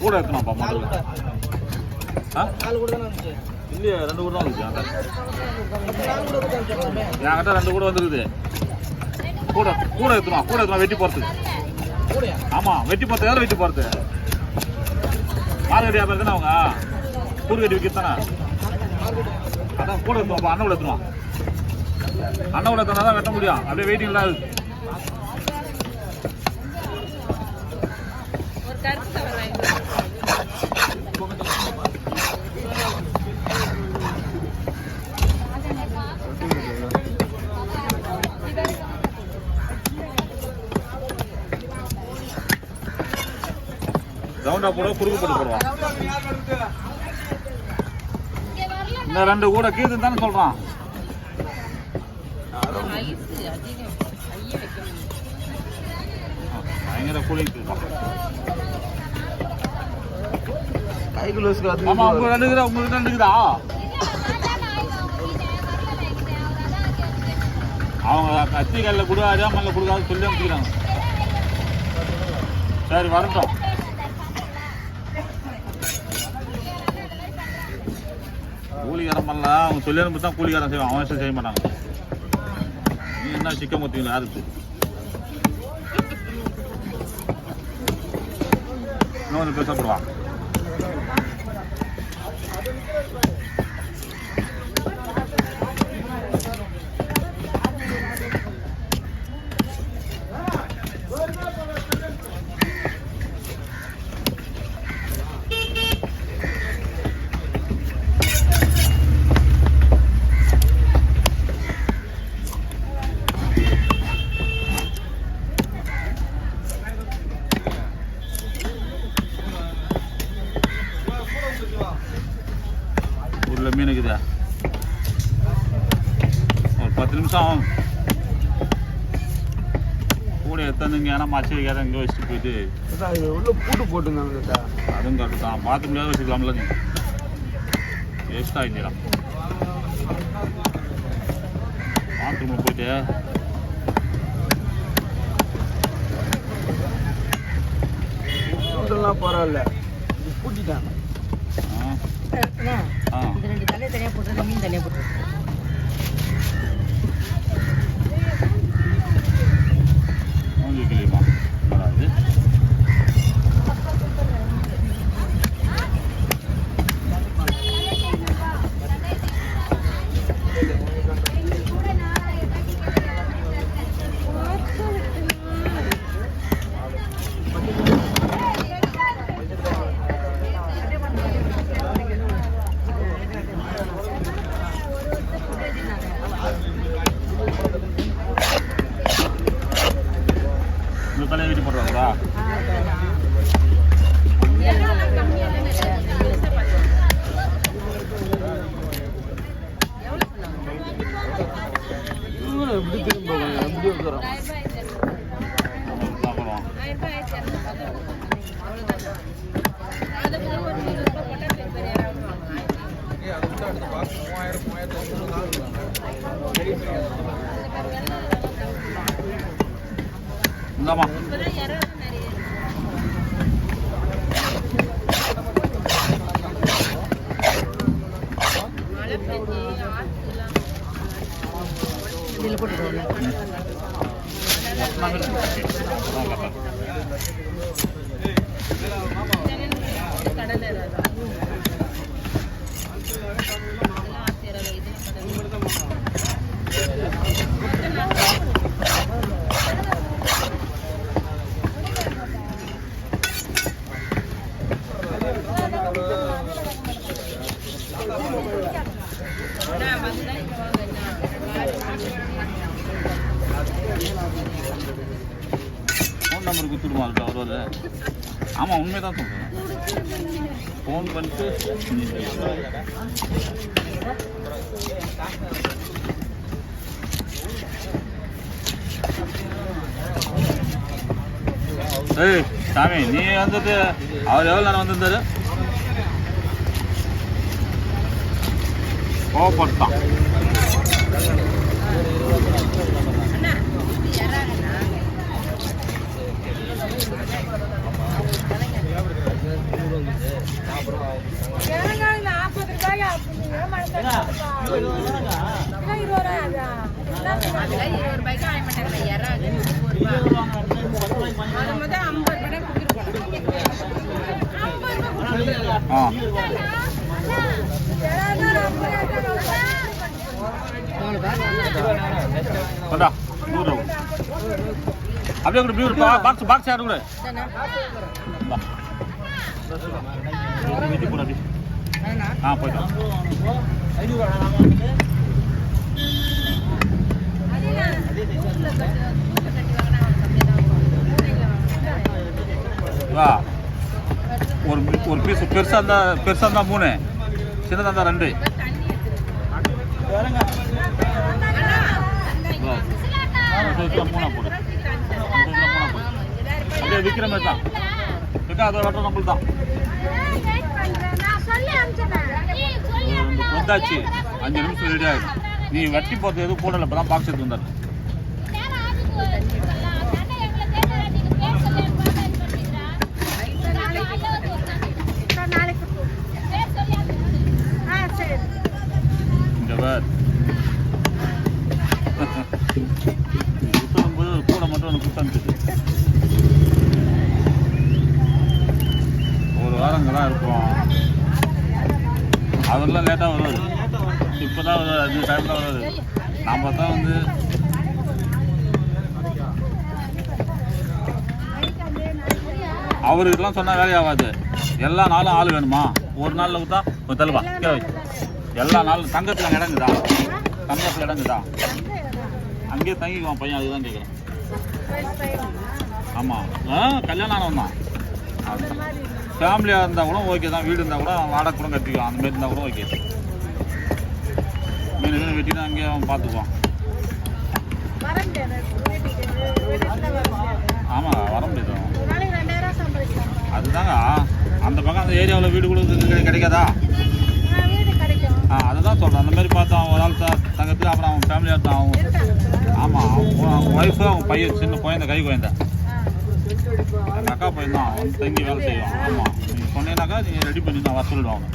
கூட எடுத்துனாப்பா மாடல். இல்லையா 2 கூட தான் வந்துச்சு. என்கிட்ட 2 கூட வந்துருக்குது. கூட கூட எடுத்துனா வெட்டி போகிறதுக்கு. ஆமாம் வெட்டி போகிறது யாரும் வெட்டி போகிறது மார்க்கெட் வியாபாரம் தானே அவங்க கூறு கட்டி விற்கிறது தானே. அதான் கூட எடுத்துவாப்பா. அண்ணன் கூட எடுத்துவான். அண்ணன் கூட எடுத்தா தான் வெட்ட முடியும். அப்படியே வெயிட்டிங் இல்லாது. ரவுண்டா போட குறுக்கு போட்டு போடுவான். இந்த 2 கூட கீதுன்னு தானே சொல்றான். பயங்கர கூலிங். ஆமா உங்களுக்கு 2 இருக்குதா? உங்களுக்கு 2 இருக்குதா? அவங்க கத்தி கல்ல கொடுக்காது மல்ல கொடுக்காது சொல்லி அனுப்பிக்கிறாங்க. சரி வரட்டும். கூலிக்காரன் பண்ணல அவங்க சொல்லி அனுப்பி தான் கூலிக்காரன் செய்வான். அவன் செய்ய மாட்டாங்க. நீ என்ன சிக்க மொத்தீங்களா யாருக்கு இன்னொன்று பேசப்படுவான். உள்ள மீன் இருக்குதா? ஒரு 10 நிமிஷம் ஆகும். கூட எத்தனைங்க ஏன்னா மச்சி வைக்காத இங்கே வச்சுட்டு போயிட்டு உள்ள பூட்டு போட்டுருந்தாங்க. அதுவும் கரெக்டு தான். பார்த்து முடியாத வச்சுக்கலாம்ல. நீ வேஸ்ட் ஆகிடலாம். பாத்ரூமில் போயிட்டு பரவாயில்ல பூட்டிட்டாங்க. இந்த 2 தலையை தனியாக போட்டு மீன் தனியாக போட்டு கிளியுமா வராது. தலையை வீட்டு போடுறாங்களா? எப்படி திரும்ப எப்படி இருக்கிறோம்? இந்தாமா இதில் போட்டுருவோம். ஃபோன் நம்பர் கொடுத்துடுமா அதுக்கு அவரோட? ஆமாம் உண்மை தான் சொல்கிறேன். ஃபோன் பண்ணிட்டு ஏய் சாமி நீ வந்தது அவர் எவ்வளோ நேரம் வந்திருந்தாரு? கோவப்பட்டான். கொண்டா 100 ரூபா அப்படியே கூட பியூர் பாக்ஸ் யாரு கூட வெட்டி போட அப்படி போயிட்டோம் வா ஒரு பீஸ் பெருசாக இருந்தால் 3 சின்னதாக இருந்தால் 2 மூணா போடு அப்படியே விற்கிற மாதிரி தான் விற்க அதை வட்டம் நம்மளுக்கு தான் வந்தாச்சு 5 நிமிஷம் ரெடி ஆகிடும் நீ வெட்டி போகிறது எதுவும் போடலை இப்போ தான் பாக்ஸ் எடுத்து வந்தாரு இந்த பேர் குத்தும்போது கூட மட்டும் ஒன்று குத்தனுச்சு ஒரு வாரங்க தான் இருக்கும் அதெல்லாம் லேட்டாக வருவார் இப்போ தான் வருவார் அந்த டைமில் வருவார் நாம் தான் வந்து அவருக்கெல்லாம் சொன்னால் வேலையாகாது எல்லா நாளும் ஆள் வேணுமா ஒரு நாளில் கொடுத்தா ஒரு தள்ளுவா எல்லா நாளும் தங்கத்தில் இடங்குதா தங்கத்தில் இடங்குதா அங்கேயே தங்கிக்குவான் பையன் அதுதான் கேட்குறேன் ஆமாம் கல்யாணம் ஆனவன் தான் ஃபேமிலியாக இருந்தால் கூட ஓகே தான் வீடு இருந்தால் கூட வாடகை கூட கட்டிக்குவான் அந்த மாதிரி இருந்தால் கூட ஓகே மீன் வெட்டினா அங்கேயே அவன் பார்த்துக்குவான் ஆமாம் வர முடியாது அதுதாங்க அந்த பக்கம் அந்த ஏரியாவில் வீடு கூட கிடைக்காதா அதை தான் சொல்கிறேன் அந்த மாதிரி பார்த்து அவன் ஒரு ஆள் தங்கத்தில் அப்புறம் அவன் ஃபேமிலியாக இருந்தான் அவன் ஆமாம் அவங்க ஒய்ஃபு அவங்க பையன் சின்ன குழந்தை கை குழந்தை எங்கள் அக்கா பையன் தான் அவன் தங்கி வேலை செய்வான் ஆமாம் நீங்கள் சொன்னீங்கன்னாக்கா நீங்கள் ரெடி பண்ணி நான் வர சொல்லிவிடுவாங்க